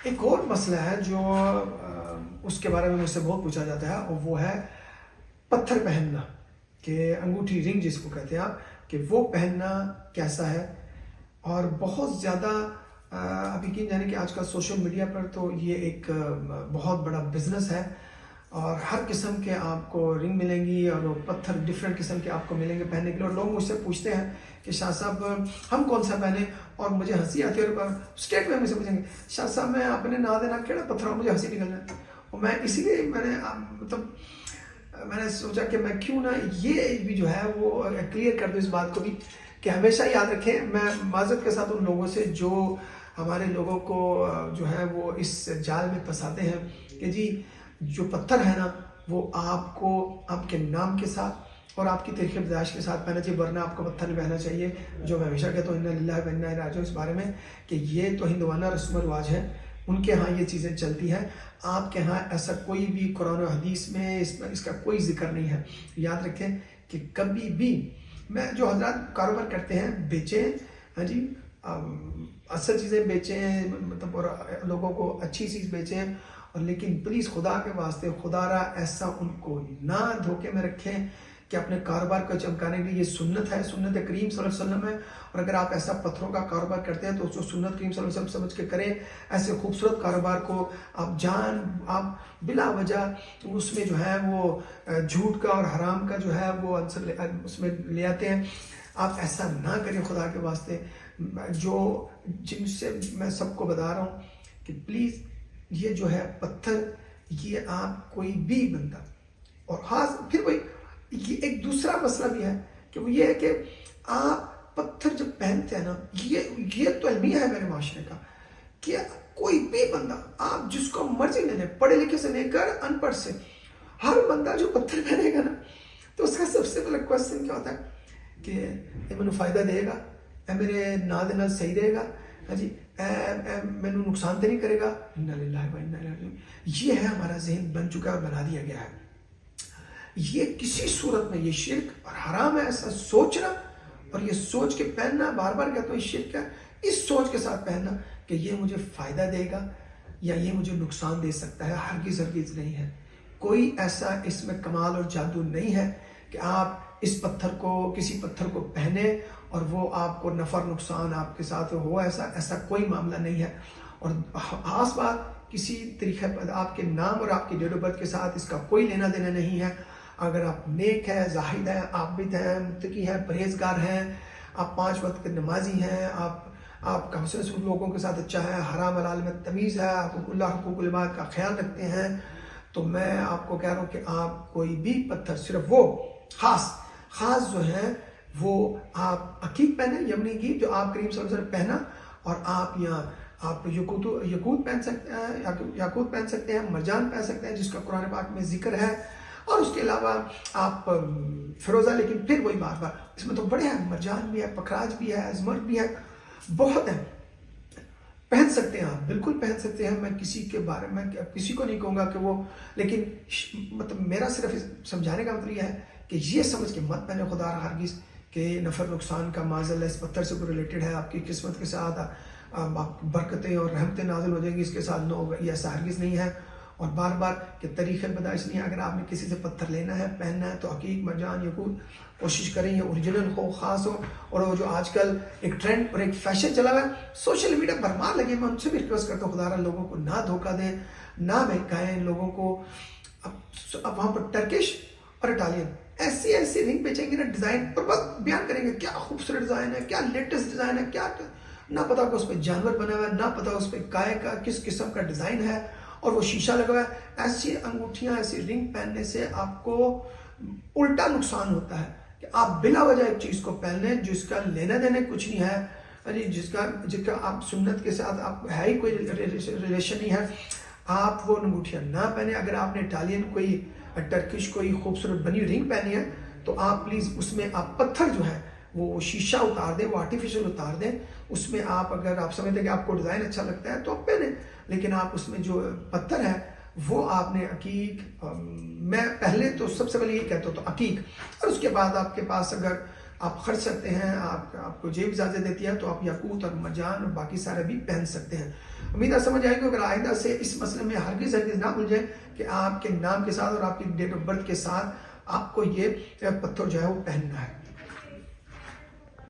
ایک اور مسئلہ ہے جو اس کے بارے میں مجھ سے بہت پوچھا جاتا ہے، اور وہ ہے پتھر پہننا، کہ انگوٹھی رنگ جس کو کہتے ہیں آپ، کہ وہ پہننا کیسا ہے۔ اور بہت زیادہ آپ یقین جانیں کہ آج کل سوشل میڈیا پر تو یہ ایک بہت بڑا بزنس ہے، اور ہر قسم کے آپ کو رنگ ملیں گی، اور وہ پتھر ڈفرینٹ قسم کے آپ کو ملیں گے پہننے کے لیے۔ اور لوگ مجھ سے پوچھتے ہیں کہ شاہ صاحب ہم کون سا پہنیں، اور مجھے ہنسی آتی ہے، اور اسٹیٹ میں مجھ سے پوچھیں گے شاہ صاحب میں اپنے نہ دینا کیڑا پتھر ہو، مجھے ہنسی نکل جائے۔ اور میں اسی لیے میں نے سوچا کہ میں کیوں نہ یہ بھی جو ہے وہ کلیئر کر دوں اس بات کو بھی، کہ ہمیشہ یاد رکھیں، میں معذرت کے ساتھ ان لوگوں سے جو ہمارے لوگوں کو جو ہے وہ اس جال میں پھنساتے ہیں کہ جی جو پتھر ہے نا وہ آپ کو آپ کے نام کے ساتھ اور آپ کی تاریخ پیدائش کے ساتھ پہننا چاہیے، ورنہ آپ کو پتھر نہیں پہننا چاہیے۔ جو میں ہمیشہ کہتا ہوں انا للہ و انا الیہ راجعون اس بارے میں، کہ یہ تو ہندوانہ رسم و رواج ہے، ان کے ہاں یہ چیزیں چلتی ہیں، آپ کے ہاں ایسا کوئی بھی قرآن و حدیث میں اس کا کوئی ذکر نہیں ہے۔ یاد رکھیں کہ کبھی بھی میں جو حضرات کاروبار کرتے ہیں بیچیں، ہاں جی اصل چیزیں بیچیں، مطلب اور لوگوں کو اچھی چیز بیچیں، اور لیکن پلیز خدا کے واسطے خدا را ایسا ان کو نہ دھوکے میں رکھیں کہ اپنے کاروبار کو چمکانے کے لیے، یہ سنت ہے، سنت کریم صلی اللہ علیہ وسلم ہے، اور اگر آپ ایسا پتھروں کا کاروبار کرتے ہیں تو اس کو سنت کریم صلی اللہ علیہ وسلم سمجھ کے کریں۔ ایسے خوبصورت کاروبار کو آپ بلا وجہ اس میں جو ہے وہ جھوٹ کا اور حرام کا جو ہے وہ عنصر اس میں لے آتے ہیں۔ آپ ایسا نہ کریں خدا کے واسطے۔ جن سے میں سب کو بتا رہا ہوں کہ پلیز یہ جو ہے پتھر، یہ آپ کوئی بھی بندہ، اور خاص پھر وہی یہ ایک دوسرا مسئلہ بھی ہے کہ وہ یہ ہے کہ آپ پتھر جب پہنتے ہیں نا، یہ تو المیہ ہے میرے معاشرے کا، کہ کوئی بھی بندہ آپ جس کو مرضی لے لیں، پڑھے لکھے سے لے کر ان پڑھ سے، ہر بندہ جو پتھر پہنے گا نا تو اس کا سب سے پہلا کوشچن کیا ہوتا ہے کہ یہ مجھے فائدہ دے گا، اے میرے نال دے نال صحیح رہے گا، ہاں جی اے مینوں نقصان تو نہیں کرے گا۔ انا للہ و انا الیہ راجعون، یہ ہے ہمارا ذہن بن چکا ہے اور بنا دیا گیا ہے۔ یہ کسی صورت میں یہ شرک اور حرام ہے ایسا سوچنا، اور یہ سوچ کے پہننا، بار بار کہتا ہوں یہ شرک ہے، اس سوچ کے ساتھ پہننا کہ یہ مجھے فائدہ دے گا یا یہ مجھے نقصان دے سکتا ہے، ہرگز نہیں ہے۔ کوئی ایسا اس میں کمال اور جادو نہیں ہے کہ آپ اس پتھر کو، کسی پتھر کو پہنے اور وہ آپ کو نفع نقصان آپ کے ساتھ ہو، ایسا کوئی معاملہ نہیں ہے۔ اور خاص بات، کسی طریقے پر آپ کے نام اور آپ کے ڈیٹ آف برتھ کے ساتھ اس کا کوئی لینا دینا نہیں ہے۔ اگر آپ نیک ہے، زاہد ہے، عابد ہیں، متقی ہیں، پرہیزگار ہیں، آپ 5 وقت کے نمازی ہیں، آپ کا حسن سلوک لوگوں کے ساتھ اچھا ہے، حرام حلال میں تمیز ہے، حقوق اللہ حقوق العباد کا خیال رکھتے ہیں، تو میں آپ کو کہہ رہا ہوں کہ آپ کوئی بھی پتھر، صرف وہ خاص جو ہے وہ آپ عقیق پہنیں، یمنی گیت جو آپ کریم صلی اللہ علیہ وسلم پہنا، اور آپ یہاں آپ یقوت پہن سکتے ہیں، یاقوت پہن سکتے ہیں، مرجان پہن سکتے ہیں جس کا قرآن پاک میں ذکر ہے، اور اس کے علاوہ آپ فیروزہ، لیکن پھر وہی بار اس میں تو بڑے ہیں، مرجان بھی ہے، پکھراج بھی ہے، زمرد بھی ہے، بہت ہیں، پہن سکتے ہیں، آپ بالکل پہن سکتے ہیں۔ میں کسی کے بارے میں کسی کو نہیں کہوں گا کہ وہ، لیکن مطلب میرا صرف سمجھانے کا مطلب یہ ہے کہ یہ سمجھ کے مت پہنے خدا ہرگز کہ نفع نقصان کا معاذ اس پتھر سے کوئی ریلیٹڈ ہے، آپ کی قسمت کے ساتھ برکتیں اور رحمتیں نازل ہو جائیں گی اس کے ساتھ، نو، یہ ایسا ہرگز نہیں ہے۔ اور بار بار کہ طریق پیدائش نہیں ہے، اگر آپ نے کسی سے پتھر لینا ہے، پہننا ہے، تو عقیق، مرجان، یقوت کوشش کریں یہ اوریجنل ہو، خاص ہو۔ اور وہ جو آج کل ایک ٹرینڈ اور ایک فیشن چلا ہوا ہے، سوشل میڈیا بھرمار لگے، میں ان سے بھی ریکویسٹ کرتا ہوں خدا را لوگوں کو نہ دھوکہ دیں، نہ بہکائیں لوگوں کو۔ اب وہاں پر ٹرکش اور اٹالین ایسی رنگ بیچیں گے نا، ڈیزائن پر بس بیان کریں گے کیا خوبصورت ڈیزائن ہے، کیا لیٹسٹ ڈیزائن ہے، کیا نہ پتا کہ اس پہ جانور بنا ہوا ہے، نہ پتا اس پہ گائے کا کس قسم کا ڈیزائن ہے، اور وہ شیشہ لگا ہوا ہے۔ ایسی انگوٹھیاں، ایسی رنگ پہننے سے آپ کو الٹا نقصان ہوتا ہے کہ آپ بلا وجہ ایک چیز کو پہن لیں جس کا لینا دینا کچھ نہیں ہے، جس کا آپ سنت کے ساتھ آپ ہے ہی کوئی ریلیشن نہیں ہے، آپ وہ انگوٹھیاں نہ پہنیں۔ اگر آپ نے اٹالین کوئی ٹرکش کوئی خوبصورت بنی رنگ پہنی ہے تو آپ پلیز اس میں آپ پتھر جو ہے وہ شیشہ اتار دیں، وہ آرٹیفیشل اتار دیں، اس میں آپ اگر آپ سمجھتے ہیں کہ آپ کو ڈیزائن اچھا لگتا ہے تو آپ پہنیں، لیکن آپ اس میں جو پتھر ہے وہ آپ نے عقیق، میں پہلے تو سب سے پہلے یہ کہتا ہوں تو عقیق، اور اس کے بعد آپ کے پاس اگر آپ خرچ سکتے ہیں، آپ کو جیب اجازت دیتی ہے تو آپ یاقوت اور مرجان اور باقی سارے بھی پہن سکتے ہیں۔ امید ہے سمجھ آئے گی، اگر آئندہ سے اس مسئلے میں ہرگز نہ الجھیں کہ آپ کے نام کے ساتھ اور آپ کی ڈیٹ آف برتھ کے ساتھ آپ کو یہ پتھر جو ہے وہ پہننا ہے۔